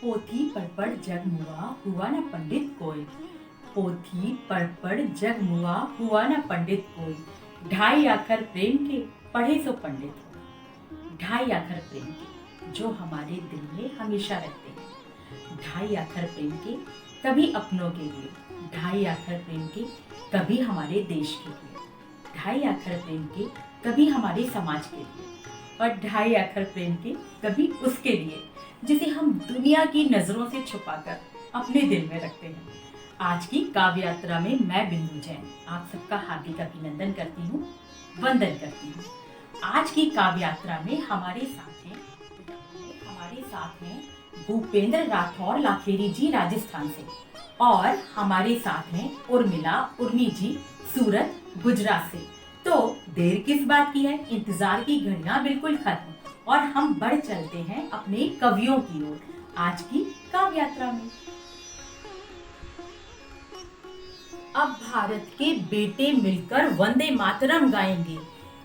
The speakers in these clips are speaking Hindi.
पोथी पढ़ जग मुआ हुआ न पंडित कोई। पोथी पढ़ जग मुआ हुआ न पंडित कोई। ढाई आखर प्रेम के पढ़े सो पंडित हो। ढाई आखर प्रेम के जो हमारे दिल में हमेशा रहते हैं। ढाई आखर प्रेम के कभी अपनों के लिए, ढाई आखर प्रेम के कभी हमारे देश के लिए, ढाई आखर प्रेम के कभी हमारे समाज के लिए, और ढाई आखर प्रेम के कभी उसके लिए जिसे हम दुनिया की नजरों से छुपाकर अपने दिल में रखते हैं। आज की काव्य यात्रा में मैं बिंदु जैन आप सबका हार्दिक अभिनंदन करती हूँ, वंदन करती हूँ। आज की काव्य यात्रा में हमारे साथ हैं भूपेंद्र राठौर लाखेरी जी राजस्थान से, और हमारे साथ हैं उर्मी जी सूरत गुजरात से। तो देर किस बात की है, इंतजार की घड़ियां बिल्कुल खत्म, और हम बढ़ चलते हैं अपने कवियों की ओर आज की काव्य यात्रा में। अब भारत के बेटे मिलकर वंदे मातरम गाएंगे।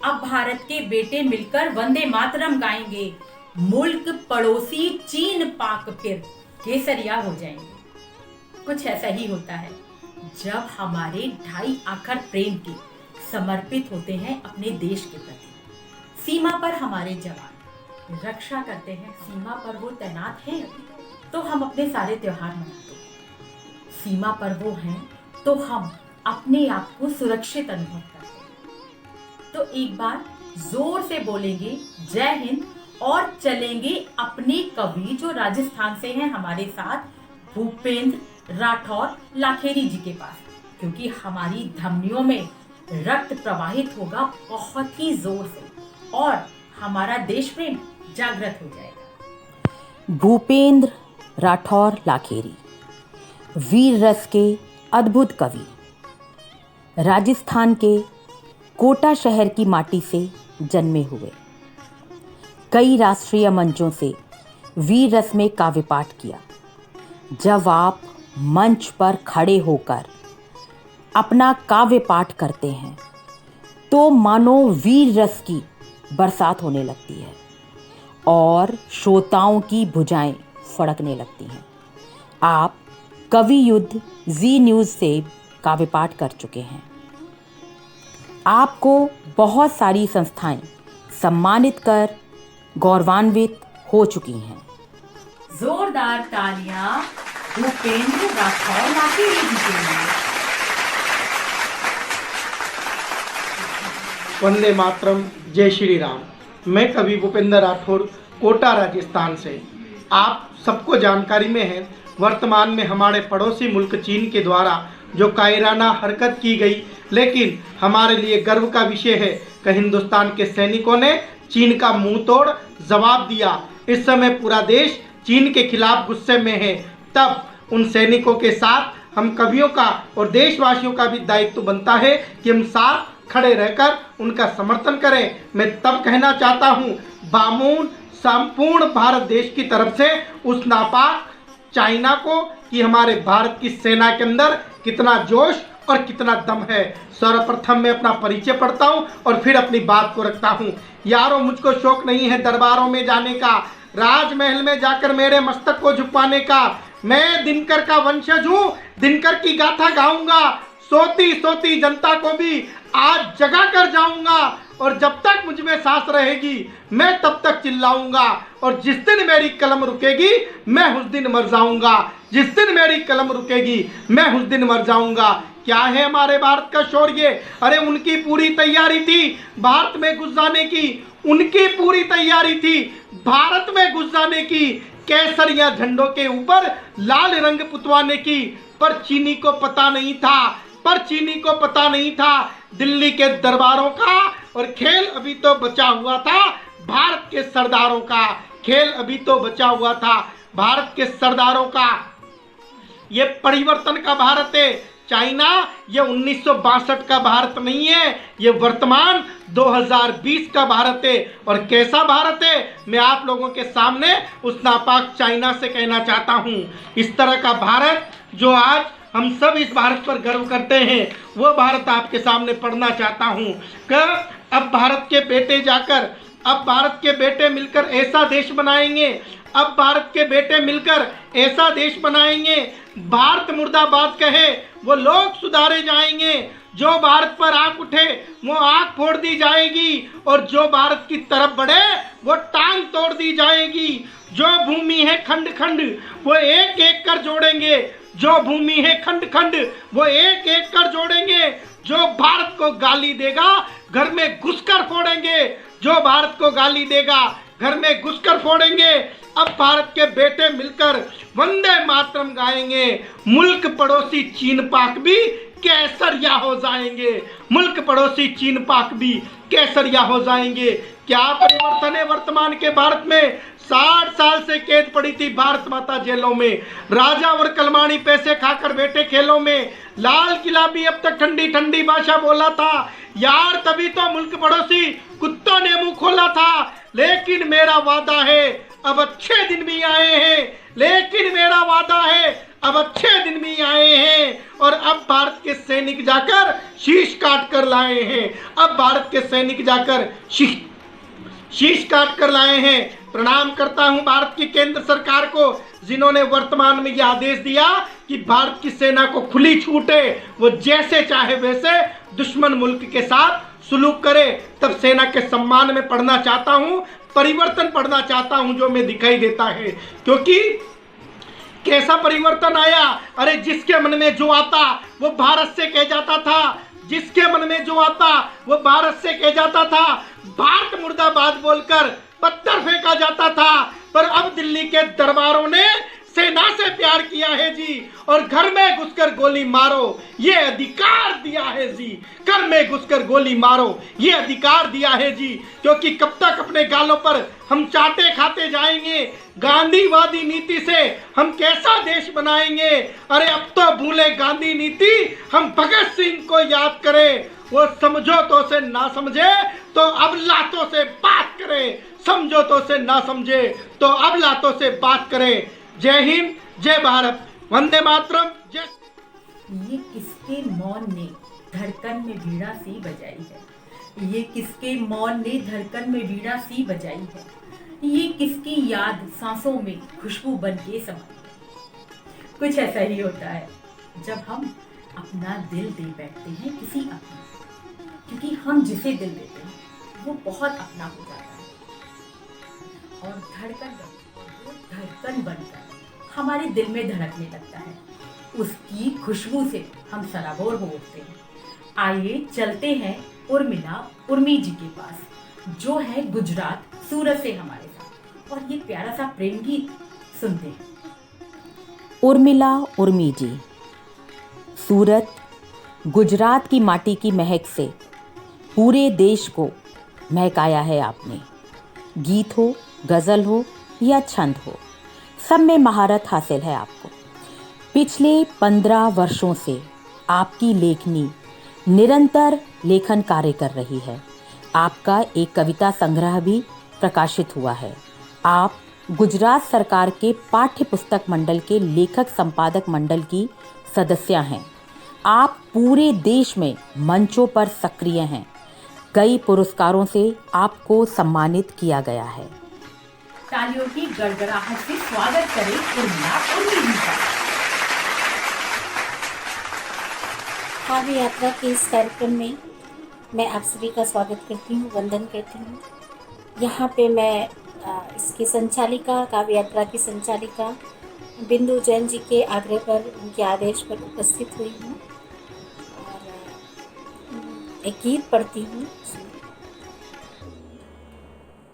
अब भारत के बेटे मिलकर वंदे मातरम गाएंगे। मुल्क पड़ोसी चीन पाक फिर केसरिया हो जाएंगे। कुछ ऐसा ही होता है जब हमारे ढाई आखर प्रेम के समर्पित होते हैं अपने देश के प्रति। सीमा पर हमारे जवान रक्षा करते हैं, सीमा पर वो तैनात हैं तो हम अपने सारे त्योहार मनाते हैं। सीमा पर वो हैं तो हम अपने आप को सुरक्षित अनुभव करते हैं। तो एक बार जोर से बोलेंगे जय हिंद और चलेंगे अपने कवि जो राजस्थान से हैं हमारे साथ, भूपेंद्र राठौर लाखेरी जी के पास, क्योंकि हमारी धमनियों में रक्त प्रवाहित होगा बहुत ही जोर से और हमारा देश प्रेम जागृत हो जाएगा। भूपेंद्र राठौर लाखेरी वीर रस के अद्भुत कवि, राजस्थान के कोटा शहर की माटी से जन्मे हुए। कई राष्ट्रीय मंचों से वीर रस में काव्य पाठ किया। जब आप मंच पर खड़े होकर अपना काव्य पाठ करते हैं तो मानो वीर रस की बरसात होने लगती है और श्रोताओं की भुजाएं फड़कने लगती हैं। आप कवि युद्ध जी न्यूज़ से काव्य पाठ कर चुके हैं। आपको बहुत सारी संस्थाएं सम्मानित कर गौरवान्वित हो चुकी हैं। जोरदार तालियां भूपेंद्र राठौर लाखेरी जी के लिए। वंदे मातरम, जय श्री राम। मैं कवि भूपेंद्र राठौर कोटा राजस्थान से। आप सबको जानकारी में है वर्तमान में हमारे पड़ोसी मुल्क चीन के द्वारा जो कायराना हरकत की गई, लेकिन हमारे लिए गर्व का विषय है कि हिंदुस्तान के सैनिकों ने चीन का मुंह तोड़ जवाब दिया। इस समय पूरा देश चीन के खिलाफ गुस्से में है। तब उन सैनिकों के साथ हम कवियों का और देशवासियों का भी दायित्व बनता है कि हम साथ खड़े रहकर उनका समर्थन करें। मैं तब कहना चाहता हूँ बामून संपूर्ण भारत देश की तरफ से उस नापाक चाइना को कि हमारे भारत की सेना के अंदर कितना जोश और कितना दम है। सर्वप्रथम मैं अपना परिचय पढ़ता हूँ और फिर अपनी बात को रखता हूँ। यारों, मुझको शौक नहीं है दरबारों में जाने का, राजमहल में जाकर मेरे मस्तक को झुकाने का। मैं दिनकर का वंशज हूँ, दिनकर की गाथा गाऊंगा। सोती सोती जनता को भी आज जगा कर जाऊंगा, और जब तक मुझ में सांस रहेगी मैं तब तक चिल्लाऊंगा, और जिस दिन मेरी कलम रुकेगी मैं उस दिन मर जाऊंगा। जिस दिन मेरी कलम रुकेगी मैं उस दिन मर जाऊंगा। क्या है हमारे भारत का शौर्य? अरे उनकी पूरी तैयारी थी भारत में घुस जाने की, उनकी पूरी तैयारी थी भारत में घुस जाने की, केसरिया झंडों के ऊपर लाल रंग पुतवाने की। पर चीनी को पता नहीं था दिल्ली के दरबारों का, और खेल अभी तो बचा हुआ था भारत के सरदारों का। खेल अभी तो बचा हुआ था भारत के सरदारों का। ये परिवर्तन का भारत है चाइना, ये 1962 का भारत नहीं है, ये वर्तमान 2020 का भारत है। और कैसा भारत है मैं आप लोगों के सामने उस नापाक चाइना से कहना चाहता हूँ। इस तरह का भारत जो आज हम सब इस भारत पर गर्व करते हैं, वो भारत आपके सामने पढ़ना चाहता हूँ कि अब भारत के बेटे मिलकर ऐसा देश बनाएंगे, अब भारत के बेटे मिलकर ऐसा देश बनाएंगे, भारत मुर्दाबाद कहे वो लोग सुधारे जाएंगे। जो भारत पर आंख उठे वो आंख फोड़ दी जाएगी, और जो भारत की तरफ बढ़े वो टांग तोड़ दी जाएगी। जो भूमि है खंड खंड वो एक एक कर जोड़ेंगे, जो भूमि है खंड खंड वो एक एक कर जोड़ेंगे। जो भारत को गाली देगा घर में घुसकर फोड़ेंगे, जो भारत को गाली देगा घर में घुसकर फोड़ेंगे। अब भारत के बेटे मिलकर वंदे मातरम गाएंगे, मुल्क पड़ोसी चीन पाक भी केसरिया हो जाएंगे, मुल्क पड़ोसी चीन पाक भी केसरिया हो जाएंगे। क्या परिवर्तन है वर्तमान के भारत में? 60 साल से कैद पड़ी थी भारत माता जेलों में, राजा और कलमाणी पैसे खाकर बैठे खेलों में, लाल किला भी अब तक ठंडी ठंडी भाषा बोला था यार, तभी तो मुल्क पड़ोसी कुत्तों ने मुंह खोला था। लेकिन मेरा वादा है अब अच्छे दिन भी आए हैं, लेकिन मेरा वादा है अब अच्छे दिन भी आए हैं। और अब भारत के सैनिक जाकर शीश काट कर लाए हैं, अब भारत के सैनिक जाकर शीश काट कर लाए हैं। प्रणाम करता हूं भारत की केंद्र सरकार को, जिन्होंने वर्तमान में यह आदेश दिया कि भारत की सेना को खुली छूट है, वो जैसे चाहे वैसे दुश्मन मुल्क के साथ सुलूक करे। तब सेना के सम्मान में पढ़ना चाहता हूं, परिवर्तन पढ़ना चाहता हूं जो में दिखाई देता है। क्योंकि कैसा परिवर्तन आया? अरे जिसके मन में जो आता वो भारत से कह जाता था, जिसके मन में जो आता वो भारत से कह जाता था। भारत मुर्दाबाद बोलकर पत्थर फेंका जाता था, पर अब दिल्ली के दरबारों ने सेना से प्यार किया है जी, और घर में घुसकर गोली मारो ये अधिकार दिया है जी, घर में घुसकर गोली मारो ये अधिकार दिया है जी। क्योंकि कब तक अपने गालों पर हम चाटे खाते जाएंगे? गांधीवादी नीति से हम कैसा देश बनाएंगे? अरे अब तो भूले गांधी नीति, हम भगत सिंह को याद करें। वो समझौतों से ना समझे तो अब लातों से बात करें, समझौतों से ना समझे तो अब लातों से बात करें। जय हिंद, जय भारत, वंदे मातरम, जय। ये किसके मौन ने धड़कन में बीड़ा सी बजाई है, ये किसके मौन ने धड़कन में बीड़ा सी बजाई है, ये किसकी याद सांसों में खुशबू बन के समाई है। कुछ ऐसा ही होता है जब हम अपना दिल दे बैठते हैं किसी अपने, क्योंकि हम जिसे दिल देते हैं वो बहुत अपना हो जाता है, और धड़कन बनकर हमारे दिल में धड़कने लगता है। उसकी खुशबू से हम सराबोर हो उठते हैं। आइए चलते हैं उर्मी जी के पास, जो है गुजरात सूरत से हमारे साथ, और ये प्यारा सा प्रेम गीत सुनते हैं। उर्मिला उर्मी जी, सूरत गुजरात की माटी की महक से पूरे देश को महकाया है आपने। गीत हो, गज़ल हो या छंद हो, सब में महारत हासिल है आपको। पिछले 15 वर्षों से आपकी लेखनी निरंतर लेखन कार्य कर रही है। आपका एक कविता संग्रह भी प्रकाशित हुआ है। आप गुजरात सरकार के पाठ्य पुस्तक मंडल के लेखक संपादक मंडल की सदस्य हैं। आप पूरे देश में मंचों पर सक्रिय हैं। कई पुरस्कारों से आपको सम्मानित किया गया है। तालियों की गड़गड़ाहट से स्वागत करें उर्मिला उर्मी जी का। काव्य यात्रा के इस कार्यक्रम में मैं आप सभी का स्वागत करती हूँ, वंदन करती हूँ। यहाँ पे मैं इसकी संचालिका, काव्य यात्रा की संचालिका बिंदु जैन जी के आग्रह पर, उनके आदेश पर उपस्थित हुई हूँ और एक गीत पढ़ती हूँ।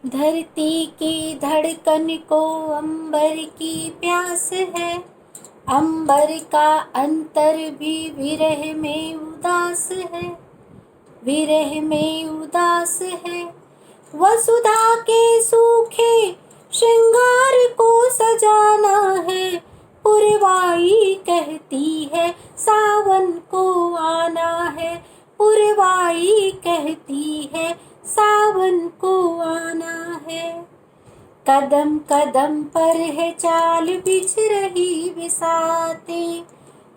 धरती की धड़कन को अंबर की प्यास है, अंबर का अंतर भी विरह में उदास है, विरह में उदास है। वसुधा के सूखे श्रृंगार को सजाना है, पुरवाई कहती है सावन को आना है, पुरवाई कहती है सावन को आना है। कदम कदम पर है चाल बिछ रही बिसाती,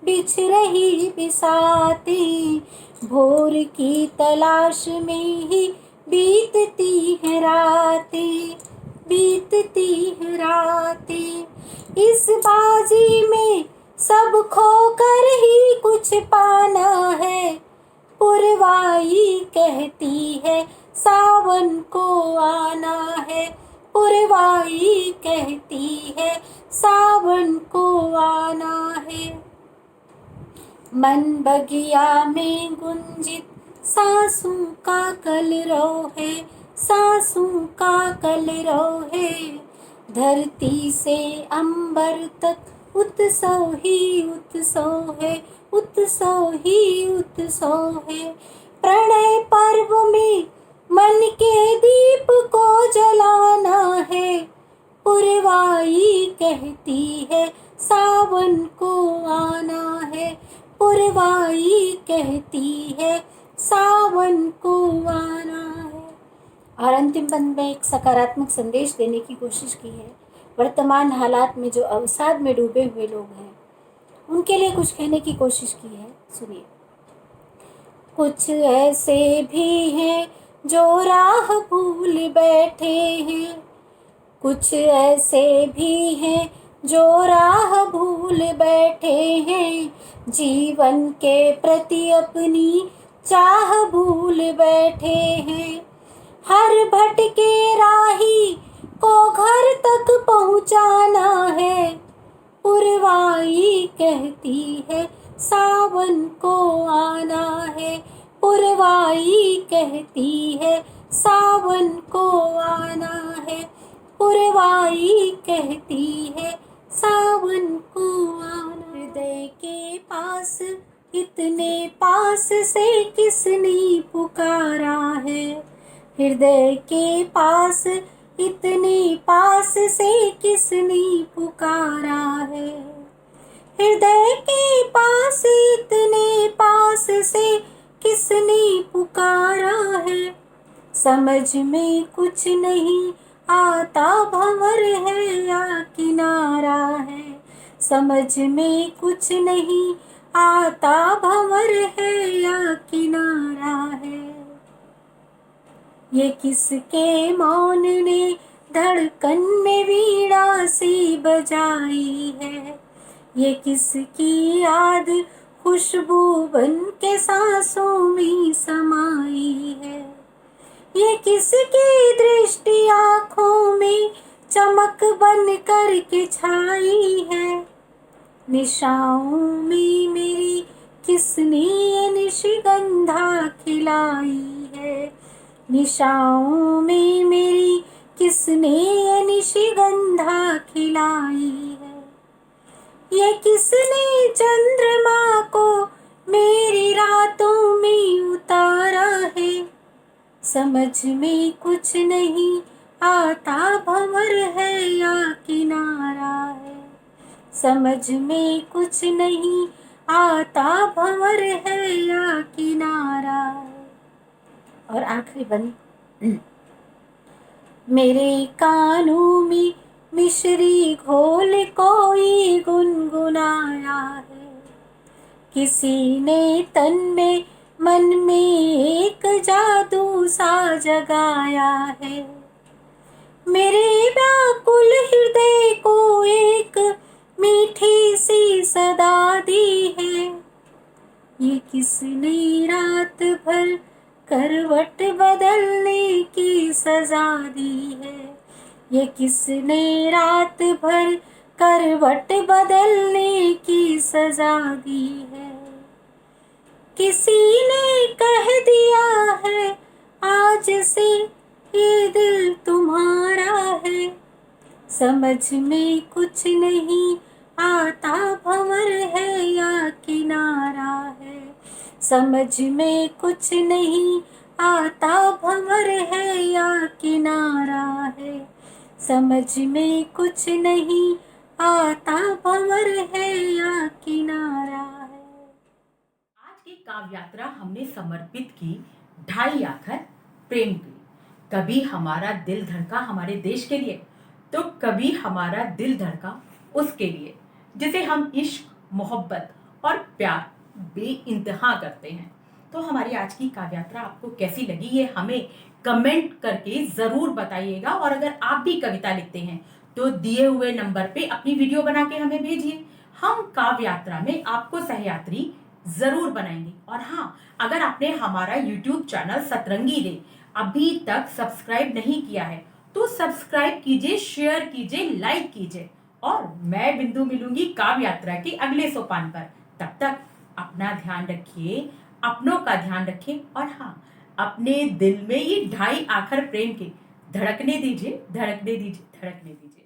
बिछ रही बिसाती, भोर की तलाश में ही बीतती है रातें, बीतती है रातें। इस बाजी में सब खोकर ही कुछ पाना है। पुरवाई कहती है सावन को आना है। पुरवाई कहती है सावन को आना है। मन बगिया में गुंजित सांसों का कलरव है। सांसों का कलरव है। धरती से अंबर तक उत्सव ही उत्सव है। उत्सव ही उत्सव है। प्रणय पर्व में मन के दीप को जलाना है। पुरवाई कहती है सावन को आना है। पुरवाई कहती है सावन को आना है। और अंतिम बंद में एक सकारात्मक संदेश देने की कोशिश की है। वर्तमान हालात में जो अवसाद में डूबे हुए लोग हैं उनके लिए कुछ कहने की कोशिश की है। सुनिए। कुछ ऐसे भी हैं जो राह भूल बैठे हैं। कुछ ऐसे भी हैं जो राह भूल बैठे हैं। जीवन के प्रति अपनी चाह भूल बैठे हैं। हर भटके राही को घर तक पहुंचाना है। पुरवाई कहती है सावन को आना है। पुरवाई कहती है सावन को आना है। पुरवाई कहती है सावन को आना। हृदय के पास इतने पास से किसने पुकारा है। हृदय के पास इतने पास से किसने पुकारा है। हृदय के पास इतने पास से किसने पुकारा है। समझ में कुछ नहीं आता भंवर है या किनारा है। समझ में कुछ नहीं आता भंवर है या किनारा है। ये किसके मौन ने धड़कन में वीणा सी बजाई है। ये किसकी याद खुशबू बन के सांसों में समाई है। ये किसकी दृष्टि आँखों में चमक बन कर के छाई है। निशाओं में मेरी किसने ये निशिगंधा खिलाई है। निशाओं में मेरी किसने ये निशिगंधा खिलाई है। ये किसने चंद्रमा को मेरी रातों में उतारा है। समझ में कुछ नहीं आता भंवर है या किनारा है। समझ में कुछ नहीं आता भंवर है या किनारा है। और आखिरी बंद। मेरे कानों में मिश्री घोल कोई गुनगुनाया है। किसी ने तन में मन में एक जादू सा जगाया है। मेरे व्याकुल हृदय को एक मीठी सी सदा दी है। ये किसने रात भर करवट बदलने की सजा दी है। ये किसने रात भर करवट बदलने की सजा दी है। किसी ने कह दिया है आज से ये दिल तुम्हारा है। समझ में कुछ नहीं आता भंवर है या किनारा है। समझ में कुछ नहीं आता भंवर है या किनारा है। समझ में कुछ नहीं आता भंवर है या किनारा है। आज की काव्य यात्रा हमने समर्पित की ढाई आखर प्रेम के लिए। कभी हमारा दिल धड़का हमारे देश के लिए, तो कभी हमारा दिल धड़का उसके लिए जिसे हम इश्क, मोहब्बत और प्यार बेइंतहा करते हैं। तो हमारी आज की काव्य यात्रा आपको कैसी लगी ये हमें कमेंट करके जरूर बताइएगा। और अगर आप भी कविता लिखते हैं तो दिए हुए नंबर पे अपनी वीडियो बना के हमें भेजिए। हम काव्य यात्रा में आपको सहयात्री जरूर बनाएंगे। और हाँ, अगर आपने हमारा YouTube चैनल सतरंगी रे अभी तक सब्सक्राइब नहीं किया है तो सब्सक्राइब कीजिए, शेयर कीजिए, लाइक कीजिए। और मैं बिंदु मिलूंगी काव्य यात्रा के अगले सोपान पर। तब तक अपना ध्यान रखिए, अपनों का ध्यान रखिए। और हाँ, अपने दिल में ये ढाई आखर प्रेम के धड़कने दीजिए, धड़कने दीजिए, धड़कने दीजिए।